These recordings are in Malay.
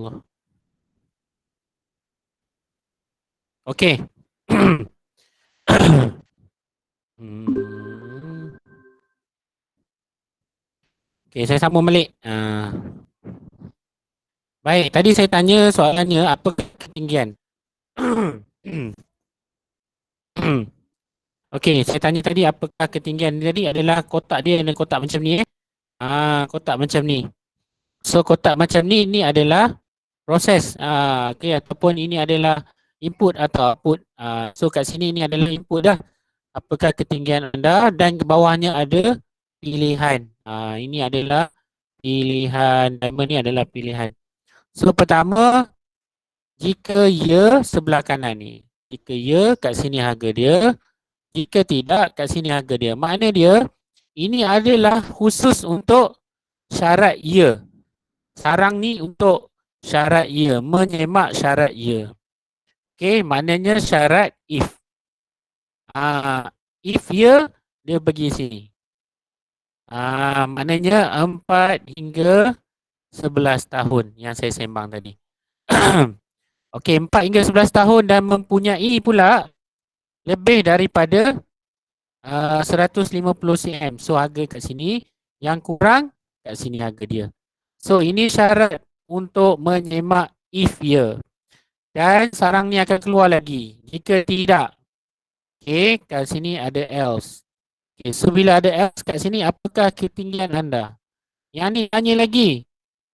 Allah. Okey. Hmm. Okey, saya sambung balik. Baik, tadi saya tanya soalannya apa ketinggian? Okey, saya tanya tadi apakah ketinggian jadi adalah kotak dia dan kotak macam ni eh. Kotak macam ni. So kotak macam ni adalah proses okey ataupun ini adalah input atau output. So kat sini ini adalah input dah. Apakah ketinggian anda dan ke bawahnya ada pilihan. Ini adalah pilihan. Diamond ni adalah pilihan. So pertama, jika ya sebelah kanan ni. Jika ya kat sini harga dia. Jika tidak kat sini harga dia. Makna dia ini adalah khusus untuk syarat ya. Sarang ni untuk syarat ya. Menyemak syarat ya. Okey, maknanya syarat if. If ya, dia pergi sini. Maknanya 4 hingga 11 tahun yang saya sembang tadi. Okey, 4 hingga 11 tahun dan mempunyai pula lebih daripada 150 cm. So harga kat sini, yang kurang kat sini harga dia. So ini syarat untuk menyemak if ya. Dan sarang ni akan keluar lagi. Jika tidak, okey, kat sini ada else. Okay, so bila ada else kat sini, apakah ketinggian anda? Yang ni tanya lagi.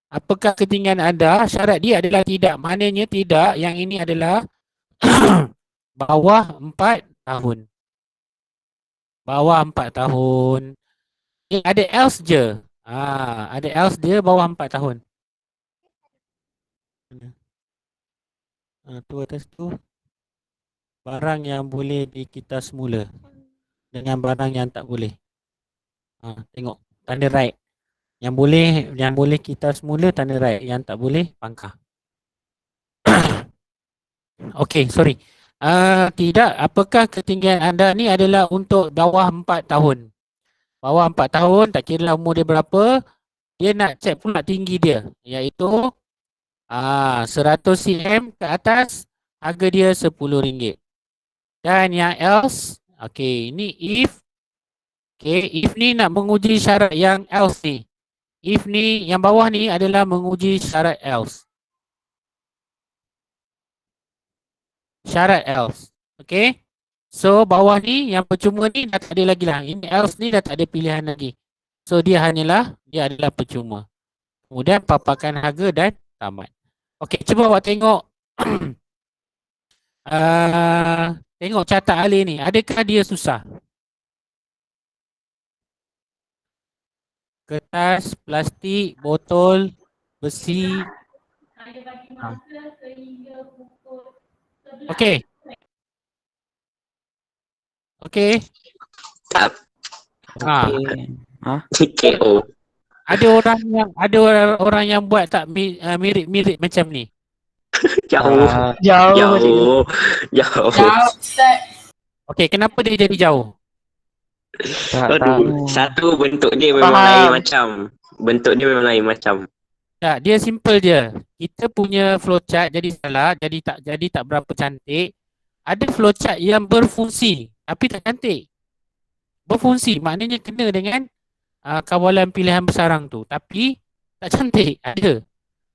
Apakah ketinggian anda? Syarat dia adalah tidak. Maknanya tidak. Yang ini adalah bawah 4 tahun. Bawah 4 tahun. Ada else je. Ada else dia bawah 4 tahun. Tu atas tu. Barang yang boleh dikita semula. Dengan barang yang tak boleh. Tengok. Tanda right. Yang boleh kita semula tanda right. Yang tak boleh pangkah. Okey, sorry. Tidak, apakah ketinggian anda ni adalah untuk bawah 4 tahun. Bawah 4 tahun, tak kira lah umur dia berapa, dia nak check pula tinggi dia, iaitu 100 cm ke atas, harga dia RM10. Dan yang else, okey, ini if. Okey, if ni nak menguji syarat yang else ni. If ni, yang bawah ni adalah menguji syarat else. Syarat else. Okay. So bawah ni yang percuma ni dah tak ada lagi lah. Ini else ni dah tak ada pilihan lagi. So dia adalah percuma. Kemudian paparkan harga dan tamat. Okay, cuba awak tengok. Tengok catat alih ni. Adakah dia susah? Kertas, plastik, botol, besi. Okay. Okay. Tak. KO. Ada orang yang buat tak mirip macam ni. Jauh. Okey, kenapa dia jadi jauh? Satu bentuk dia memang lain macam. Tak, dia simple je. Kita punya flowchart jadi salah, jadi tak berapa cantik. Ada flowchart yang berfungsi tapi tak cantik. Berfungsi maknanya kena dengan kawalan pilihan bersarang tu, tapi tak cantik. Ada.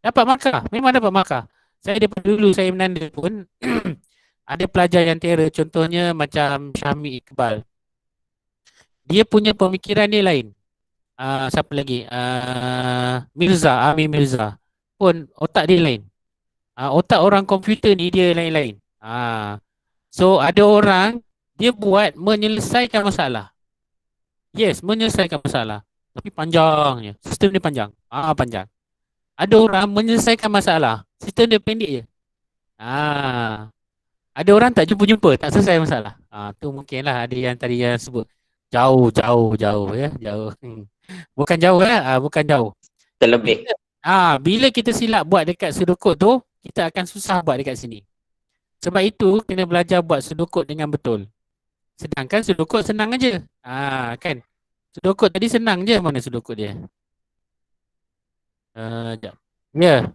Dapat markah, memang dapat markah. Saya daripada dulu saya menanda pun ada pelajar yang terror, contohnya macam Syahmi Iqbal. Dia punya pemikiran dia lain. Siapa lagi? Amir Mirza. Pun otak dia lain. Otak orang komputer ni dia lain-lain. So ada orang dia buat menyelesaikan masalah. Yes, menyelesaikan masalah. Tapi panjangnya. Sistem dia panjang. Panjang. Ada orang menyelesaikan masalah. Sistem dia pendek je. Ada orang tak jumpa-jumpa, tak selesai masalah. Tu mungkinlah ada yang tadi yang sebut. Jauh ya, jauh. Bukan jauh lah, bukan jauh. Terlebih. Bila kita silap buat dekat sudukut tu, kita akan susah buat dekat sini. Sebab itu kena belajar buat sudukut dengan betul. Sedangkan sudukut senang aja. Kan? Sudukut tadi senang je, mana sudukut dia? Sekejap. Ya.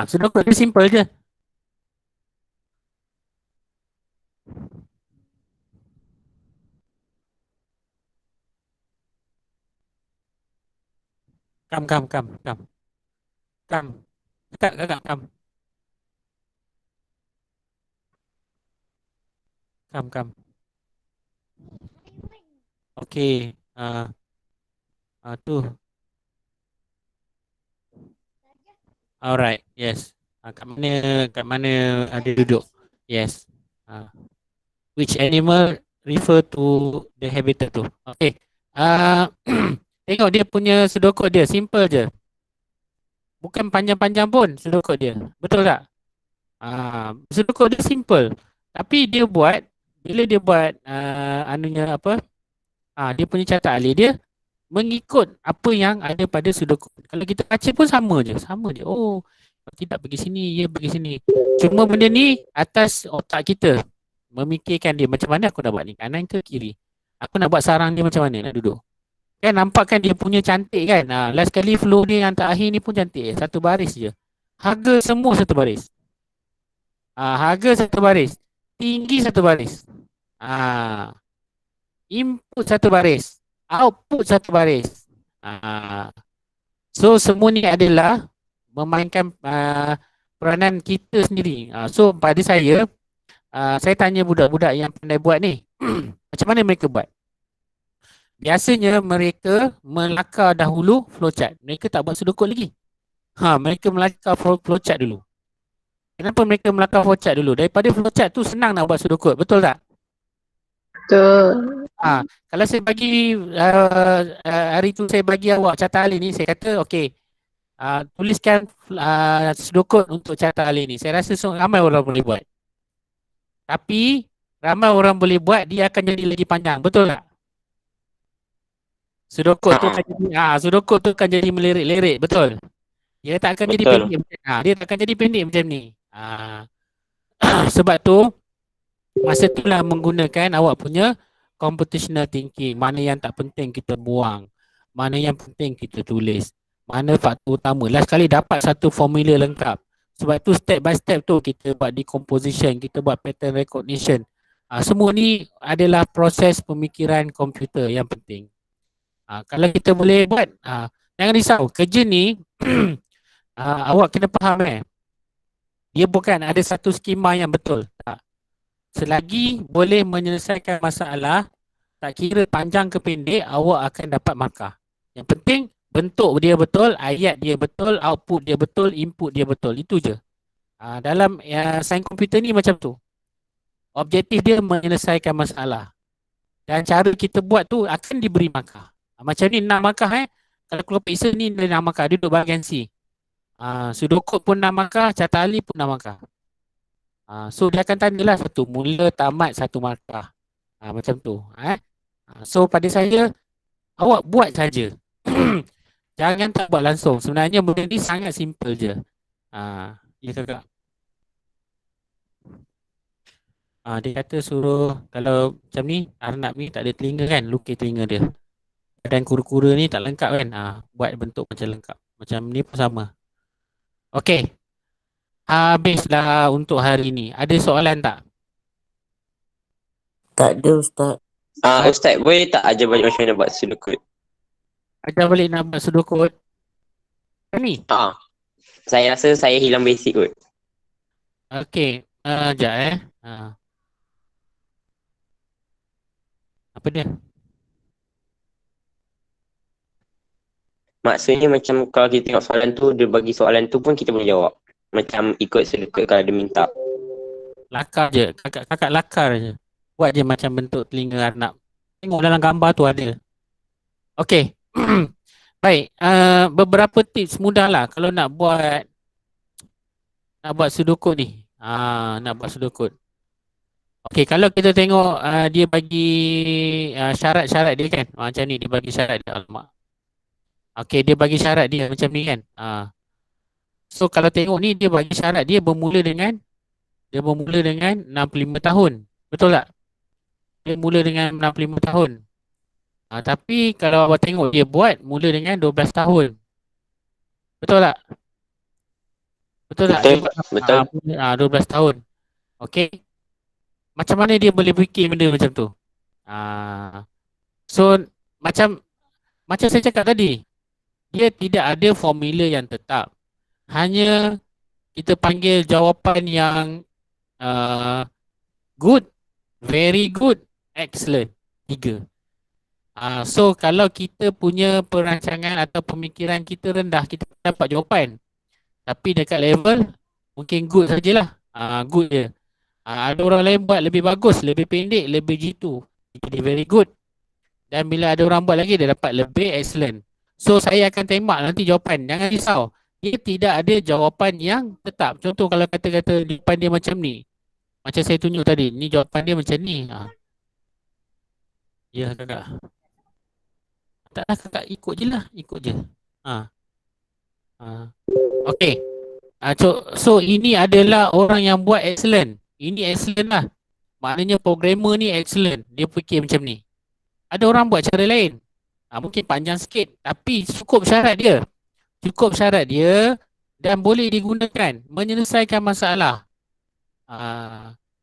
Sudokot dia simple je. Kam. Kakak kam. Kam. Okey. Tu. Alright. Yes. Kat mana ada duduk. Yes. Which animal refer to the habitat tu. Okay. Tengok dia punya sudokot dia. Simple je. Bukan panjang-panjang pun sudokot dia. Betul tak? Sudokot dia simple. Tapi dia buat, bila dia buat anunya apa? Dia punya catat alih dia mengikut apa yang ada pada sudokot. Kalau kita baca pun sama je. Sama je. Oh, tidak pergi sini, ia pergi sini. Cuma benda ni atas otak kita. Memikirkan dia macam mana aku nak buat ni, kanan ke kiri. Aku nak buat sarang dia macam mana nak duduk. Kan nampak kan dia punya cantik kan. Last kali flow dia yang terakhir ni pun cantik. Satu baris je. Harga semua satu baris. Harga satu baris. Tinggi satu baris. Input satu baris. Output satu baris. So semua ni adalah memainkan peranan kita sendiri. So pada saya tanya budak-budak yang pandai buat ni. Macam mana mereka buat? Biasanya mereka melakar dahulu flowchart. Mereka tak buat sudokot lagi. Mereka melakar flowchart dulu. Kenapa mereka melakar flowchart dulu? Daripada flowchart tu senang nak buat sudokot. Betul tak? Betul. Kalau saya bagi hari tu saya bagi awak catat alih ni, saya kata okey, tuliskan sudokot untuk catat alih ni. Saya rasa ramai orang boleh buat. Tapi ramai orang boleh buat, dia akan jadi lagi panjang. Betul tak? Sudokot tu akan jadi sudokot tu akan jadi melirik-lirik, betul. Dia tak akan jadi pendek. Dia tak akan jadi pendek macam ni. Sebab tu masa itulah menggunakan awak punya computational thinking. Mana yang tak penting kita buang, mana yang penting kita tulis, mana faktor utama. Last kali dapat satu formula lengkap. Sebab tu step by step tu kita buat decomposition, kita buat pattern recognition. Semua ni adalah proses pemikiran komputer yang penting. Kalau kita boleh buat, jangan risau. Kerja ni awak kena faham dia bukan ada satu skema yang betul. Tak. Selagi boleh menyelesaikan masalah, tak kira panjang ke pendek, awak akan dapat markah. Yang penting bentuk dia betul, ayat dia betul, output dia betul, input dia betul. Itu je. Dalam sains komputer ni macam tu. Objektif dia menyelesaikan masalah. Dan cara kita buat tu akan diberi markah. Macam ni 6 markah Kalau keluar periksa ni 6 markah, duduk bahagian C. Sudokot pun 6 markah, catat alih pun 6 markah. So dia akan tanyalah satu mula, tamat, 1 markah. Macam tu. So pada saya, awak buat saja. Jangan tak buat langsung. Sebenarnya benda ni sangat simple je. Ya kakak. Dia kata suruh, kalau macam ni, Arnab ni tak ada telinga kan, lukis telinga dia. Dan kura-kura ni tak lengkap kan, buat bentuk macam lengkap. Macam ni pun sama. Okey. Habislah untuk hari ni. Ada soalan tak? Tak ada Ustaz. Ustaz, boleh tak ajar balik macam mana buat sudokot? Ajar balik nak buat sudokot. Ni? Saya rasa saya hilang basic kot. Okey. Sekejap Apa dia? Maksudnya macam kalau kita tengok soalan tu, dia bagi soalan tu pun kita boleh jawab. Macam ikut sudokot kalau dia minta. Lakar je. Kakak lakar je. Buat je macam bentuk telinga Arnab. Tengok dalam gambar tu ada. Okey. Baik. Beberapa tips mudah lah kalau nak buat sudokot ni. Nak buat sudokot. Okey, kalau kita tengok dia bagi syarat-syarat dia kan. Macam ni dia bagi syarat dia. Alamak. Okey, dia bagi syarat dia macam ni kan. So kalau tengok ni dia bagi syarat dia bermula dengan 65 tahun. Betul tak? Dia mula dengan 65 tahun. Tapi kalau awak tengok dia buat mula dengan 12 tahun. Betul tak? Betul tak? Betul, Dia Pak. Betul. 12 tahun. Okey. Macam mana dia boleh fikir benda macam tu? Ah, so macam macam saya cakap tadi, dia tidak ada formula yang tetap. Hanya kita panggil jawapan yang uh, good, very good, excellent. 3. So kalau kita punya perancangan atau pemikiran kita rendah, kita dapat jawapan. Tapi dekat level mungkin good sajalah. Good je. Ada orang lain buat lebih bagus, lebih pendek, lebih jitu. Jadi very good. Dan bila ada orang buat lagi, dia dapat lebih excellent. So saya akan tembak nanti jawapan. Jangan risau. Dia tidak ada jawapan yang tetap. Contoh kalau kata-kata jawapan dia macam ni. Macam saya tunjuk tadi. Ni jawapan dia macam ni. Ya kakak. Taklah kakak ikut je lah. Ikut je. Okay. So ini adalah orang yang buat excellent. Ini excellent lah. Maknanya programmer ni excellent. Dia fikir macam ni. Ada orang buat cara lain. Mungkin panjang sikit. Tapi cukup syarat dia. Cukup syarat dia. Dan boleh digunakan. Menyelesaikan masalah.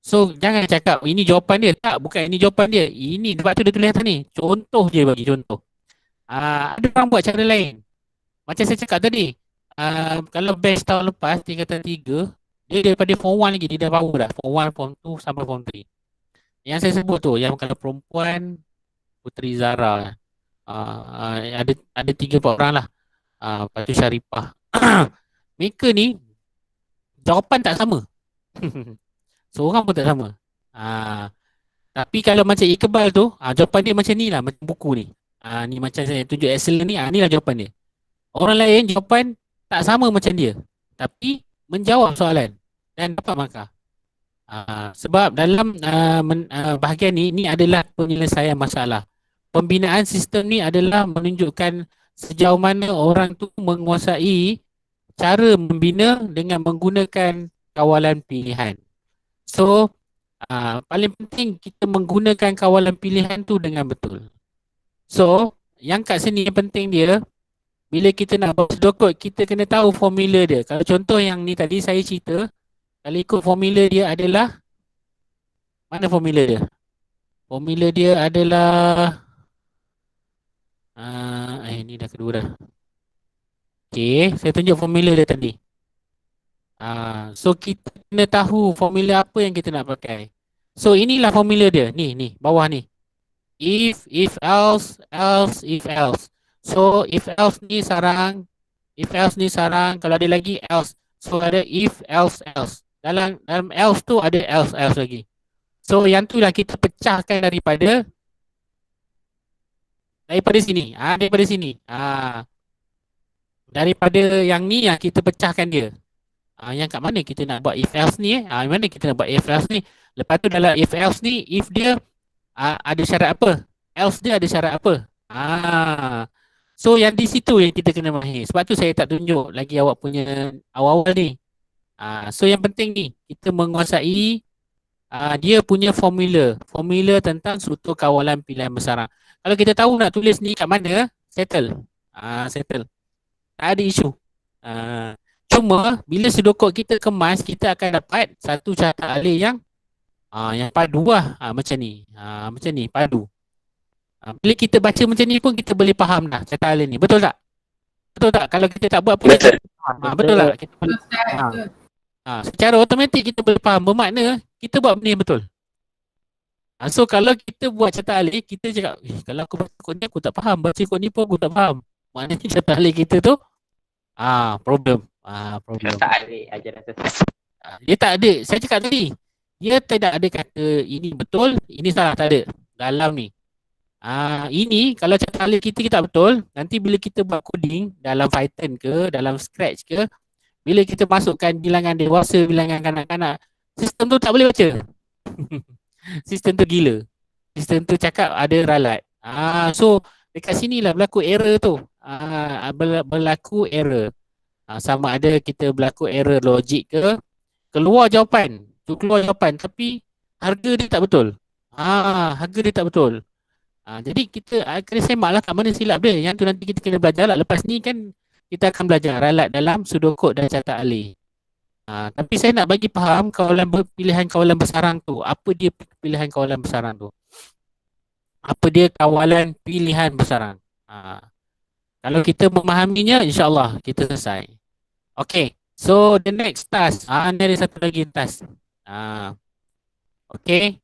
So jangan cakap ini jawapan dia. Tak, bukan ini jawapan dia. Ini sebab tu dia tulis atas ni. Contoh je bagi contoh. Ada orang buat cara lain. Macam saya cakap tadi. Kalau batch tahun lepas tingkatan 3, dia daripada form 1 lagi. Dia dah power dah. Form 1, form 2 sampai form 3. Yang saya sebut tu. Yang kalau perempuan Puteri Zara. Ada 3-4 orang lah. Lepas tu Syarifah. Mereka ni jawapan tak sama. Seorang pun tak sama. Tapi kalau macam Iqbal tu, jawapan dia macam ni lah, macam buku ni. Ni macam saya tunjuk excellent ni, ni lah jawapan dia. Orang lain jawapan tak sama macam dia. Tapi menjawab soalan dan dapat markah. Sebab dalam bahagian ni adalah penyelesaian masalah. Pembinaan sistem ni adalah menunjukkan sejauh mana orang tu menguasai cara membina dengan menggunakan kawalan pilihan. So, paling penting kita menggunakan kawalan pilihan tu dengan betul. So, yang kat sini yang penting dia, bila kita nak buat sedokot, kita kena tahu formula dia. Kalau contoh yang ni tadi saya cerita, kalau ikut formula dia adalah, mana formula dia? Formula dia adalah, ni dah kedua dah. Okay, saya tunjuk formula dia tadi. So kita kena tahu formula apa yang kita nak pakai. So inilah formula dia. Ni, bawah ni. If else, if else. So if else ni sarang, kalau ada lagi else. So ada if, else. Dalam else tu ada else lagi. So yang tu lah kita pecahkan daripada sini. Daripada sini. Daripada yang ni yang kita pecahkan dia. Yang kat mana kita nak buat if else ni mana kita nak buat if else ni. Lepas tu dalam if else ni, if dia ada syarat apa, else dia ada syarat apa. So yang di situ yang kita kena mahir. Sebab tu saya tak tunjuk lagi awak punya awal-awal ni. So yang penting ni kita menguasai dia punya formula tentang struktur kawalan pilihan besaran. Kalau kita tahu nak tulis ni kat mana, settle. Tak ada isu. Cuma bila sedokot kita kemas, kita akan dapat satu carta alih yang padu lah. Macam ni. Macam ni, padu. Bila kita baca macam ni pun kita boleh faham dah carta alih ni. Betul tak? Betul tak? Kalau kita tak buat pun Betul. betul tak? Kita boleh, secara automatik kita boleh faham. Bermakna kita buat benda yang betul. So kalau kita buat carta alih, kita cakap, kalau aku baca kod ni aku tak faham. Baca kod ni pun aku tak faham. Maknanya carta alih kita tu problem. Problem. Tak ada ajaran sesat. Dia tak ada. Saya cakap tadi, dia tidak ada kata ini betul, ini salah, tak ada dalam ni. Ini kalau carta alih kita tak betul, nanti bila kita buat coding dalam Python ke, dalam Scratch ke, bila kita masukkan bilangan dewasa, bilangan kanak-kanak, sistem tu tak boleh baca. Sistem tu gila. Sistem tu cakap ada ralat. So dekat sinilah berlaku error tu. Berlaku error. Sama ada kita berlaku error logik ke, keluar jawapan tapi harga dia tak betul. Harga dia tak betul. Jadi kita kena semak lah kat mana silap dia. Yang tu nanti kita kena belajar lah. Lepas ni kan kita akan belajar ralat dalam pseudocode dan carta alih. Tapi saya nak bagi faham pilihan kawalan bersarang tu. Apa dia pilihan kawalan bersarang tu? Apa dia kawalan pilihan bersarang? Kalau kita memahaminya, insyaAllah kita selesai. Okay, so the next task. Ni ada satu lagi task. Okay,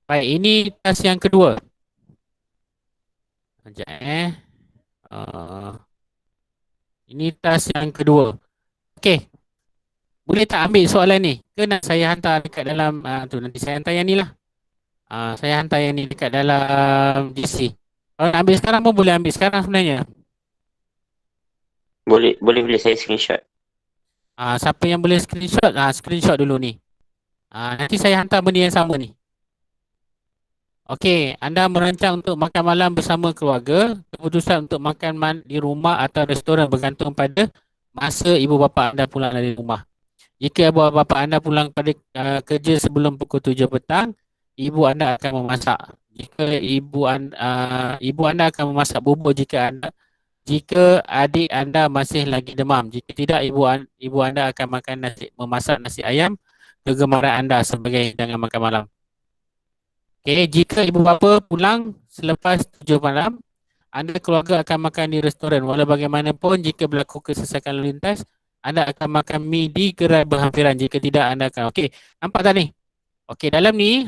baik, ini task yang kedua. Sekejap ini task yang kedua. Okay, boleh tak ambil soalan ni? Ke nak saya hantar dekat dalam nanti saya hantar yang ni lah. Saya hantar yang ni dekat dalam GC. Kalau nak ambil sekarang pun boleh ambil sekarang sebenarnya. Boleh saya screenshot. Siapa yang boleh screenshot? Screenshot dulu ni. Nanti saya hantar benda yang sama ni. Okey, anda merancang untuk makan malam bersama keluarga. Keputusan untuk makan di rumah atau restoran bergantung pada masa ibu bapa anda pulang dari rumah. Jika ibu bapa anda pulang pada kerja sebelum pukul 7 petang, ibu anda akan memasak. Jika ibu anda akan memasak bubur jika adik anda masih lagi demam. Jika tidak, ibu anda akan memasak nasi ayam kegemaran anda sebagai hidangan makan malam. Okey, jika ibu bapa pulang selepas 7 malam, anda keluarga akan makan di restoran. Walau bagaimanapun, jika berlaku kesesakan lalu lintas, anda akan makan mi di gerai berhampiran. Jika tidak, anda akan... Okey, nampak tak ni? Okey, dalam ni,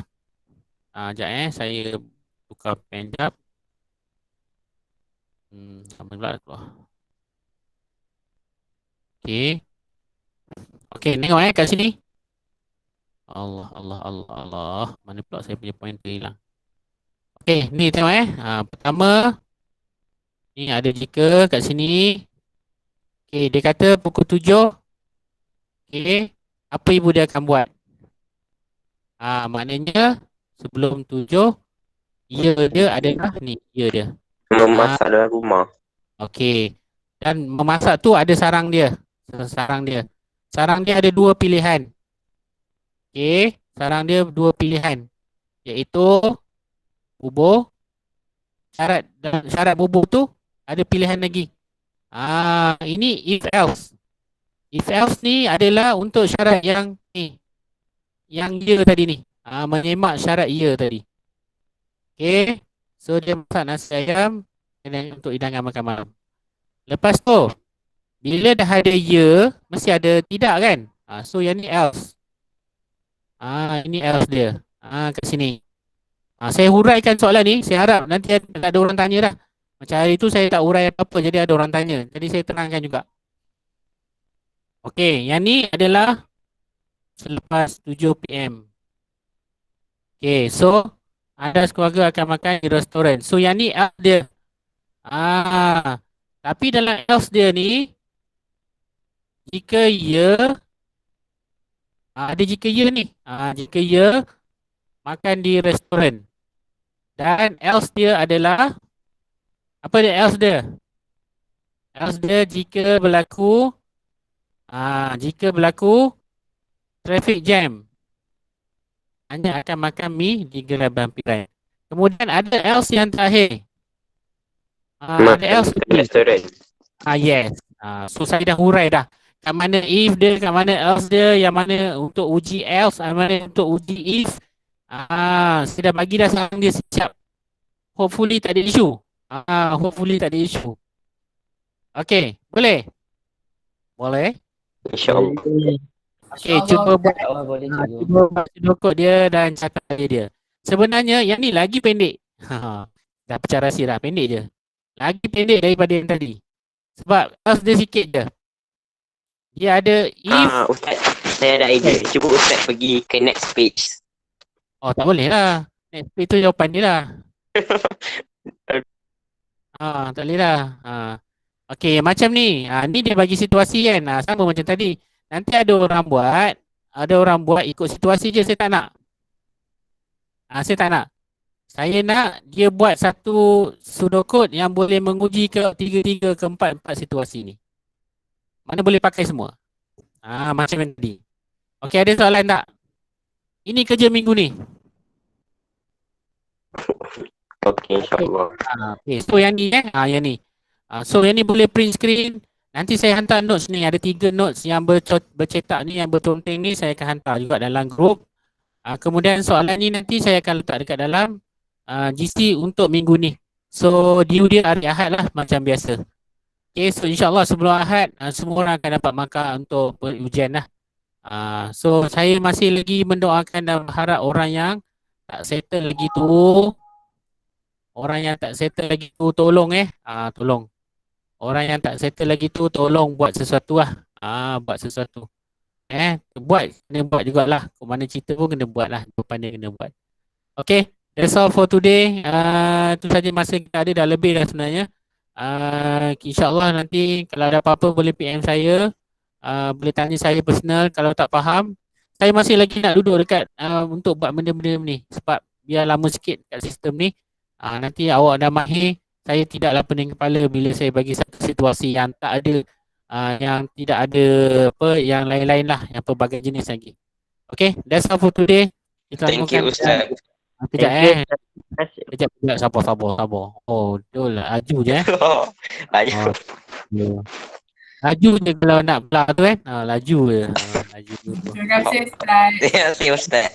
sekejap saya buka pen jap. Sama pula keluar. Okey. Okey, tengok kat sini. Allah. Mana pula saya punya pointer hilang. Okey, ni tengok pertama, ni ada jika kat sini. Okey, dia kata pukul 7. Okey, apa ibu dia akan buat? Maknanya sebelum 7, ya dia adalah ni, ya dia. Memasak dalam rumah. Okey. Dan memasak tu ada sarang dia. Sarang dia ada 2 pilihan. Okey, sarang dia 2 pilihan. Iaitu bubur. Syarat bubur tu ada pilihan lagi. Ini if else. If else ni adalah untuk syarat yang ni. Yang ya tadi ni. Menyemak syarat ya tadi. Okey. So dia masak nasi ayam untuk hidangan makan malam. Lepas tu, bila dah ada ya, mesti ada tidak kan? So yang ni else. Ini else dia. Kat sini. Saya huraikan soalan ni. Saya harap nanti tak ada orang tanya dah. Macam hari tu saya tak hurai apa-apa, jadi ada orang tanya. Jadi saya terangkan juga. Okey, yang ni adalah selepas 7 PM. Okey, so anda sekeluarga akan makan di restoran. So yang ni else dia. Tapi dalam else dia ni, jika ya, ada jika ya ni. Jika ya, makan di restoran. Dan else dia adalah, apa dia else dia? Else dia jika berlaku traffic jam, anda akan makan mi di gerai berhampiran. Kemudian ada else yang terakhir. Ada else di restoran. Yes. So saya dah hurai dah. Kat mana if dia, kat mana else dia, yang mana untuk uji else, yang mana untuk uji if. Saya dah bagi dah sarang dia siap. Hopefully tak ada isu. Okay, boleh? Boleh? InsyaAllah. Okay, cuba buat boleh dokod dia dan catat dia. Sebenarnya yang ni lagi pendek. Dah pecah rahsia dah, pendek je. Lagi pendek daripada yang tadi. Sebab else dia sikit je. Dia ada if. Ustaz, saya ada idea. Cuba Ustaz pergi ke next page. Oh, tak boleh lah. Next page tu jawapan dia lah. Tak boleh lah. Okey, macam ni. Ni dia bagi situasi kan. Sama macam tadi. Nanti ada orang buat ikut situasi je. Saya tak nak. Saya nak dia buat satu pseudocode yang boleh menguji ke 3 ke 4 situasi ni. Mana boleh pakai semua. Macam yang tadi. Okey, ada soalan tak? Ini kerja minggu ni. Okey, insyaAllah. Okay, so yang ni yang ni. So yang ni boleh print screen Nanti saya hantar notes ni, ada 3 notes yang bercetak ni, yang berponteng ni saya akan hantar juga dalam grup. Kemudian soalan ni nanti saya akan letak dekat dalam GC untuk minggu ni. So due dia hari Ahad lah macam biasa. Okay, so insyaAllah sebelum Ahad semua orang akan dapat markah untuk ujian lah. So saya masih lagi mendoakan dan berharap orang yang tak settle lagi tu, tolong tolong. Orang yang tak settle lagi tu tolong buat sesuatu lah. Buat sesuatu. Kena buat jugalah. Kau mana cerita pun kena buat lah. Depan dia kena buat. Okay, that's all for today. Itu saja masa kita ada, dah lebih dah sebenarnya. InsyaAllah nanti kalau ada apa-apa boleh PM saya. Boleh tanya saya personal kalau tak faham. Saya masih lagi nak duduk dekat untuk buat benda-benda ni. Sebab biar lama sikit kat sistem ni. Nanti awak dah mahir, saya tidaklah pening kepala bila saya bagi satu situasi yang tak ada, yang tidak ada apa, yang lain-lain lah, yang pelbagai jenis lagi. Okay, that's all for today. Kita Thank you, Ustaz. Kejap Thank you. Kejap, sabar. Oh, betul lah, laju je Banyak. Laju je kalau nak belah tu laju je. Laju tu. Terima kasih Ustaz. Terima kasih, Ustaz.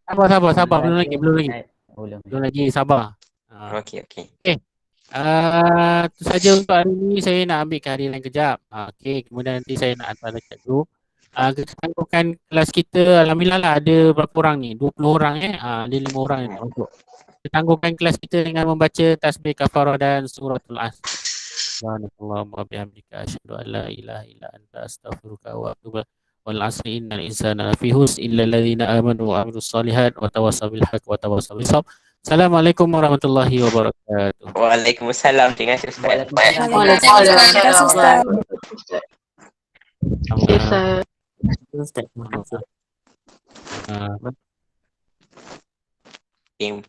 Sabar, belum lagi, sabar. Okey. Itu saja untuk hari ni. Saya nak ambil ke hari lain kejap. Okey, kemudian nanti saya nak hantar dekat grup. Kita tangguhkan kelas kita, alhamdulillah lah ada berapa orang ni? 20 orang ada 5 orang yang nak masuk. Kita tangguhkan kelas kita dengan membaca tasbih kafarah dan suratul As. Subhanallah wa bihamdika asyhadu an la ilaha illa anta astaghfiruka wa atubu ilaik. Wal asri innal insana lafi khusr illa alladziina aamanu wa 'amilus shalihat wa tawassaw bil haqqi wa tawassaw bis sabr. Assalamualaikum warahmatullahi wabarakatuh. Waalaikumsalam. Terima kasih, Ustaz. Waalaikumsalam. Ustaz. Tim.